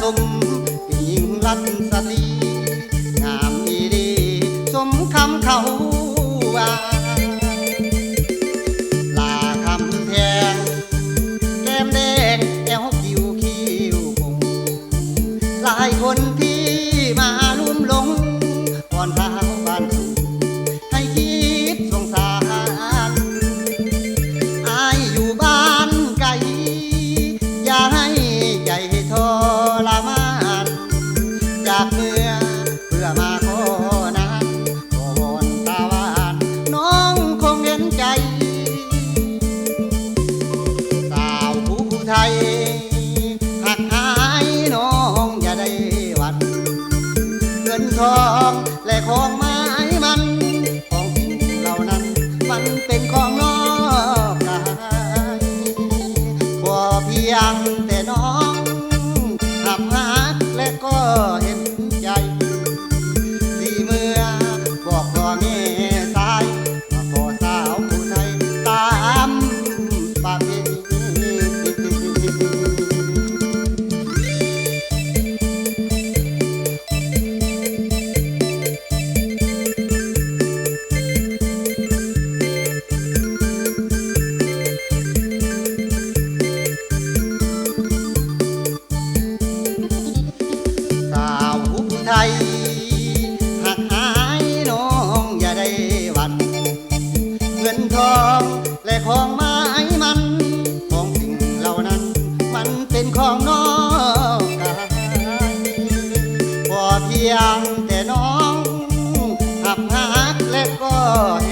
สมเป็นหญิงรัตสตรีงามอีดีสมคำเขาว่าลาคำแพงแก้มแดงแอวคิวคิวคงหลายคนที่มาลุ่มหลงก่อนสาวบ้านสูงให้คิดสงสารอายอยู่บ้านไกลอย่าให้ใจทรมานจากเมื่อเพื่อมาขอนานขอวอนตาหวานน้องคงเห็นใจสาวผู้ไทยหักหายน้องอย่าได้หวั่นเงินทองและของไม้มันของสิ่งเหล่านั้นมันเป็นของนอกกายขอเพียงแต่น้องหักหักและก็เห็นใจที่เมื่อบอกพ่อแม่สายว่าขอสาวผู้ไทยตามประเพณีสาวผู้ไทยหักหายน้องอย่าได้หวั่นเงินทองและของไม้มันของสิ่งเหล่านั้นมันเป็นของนอกกายพอเพียงแต่น้องหักหักและก็เห็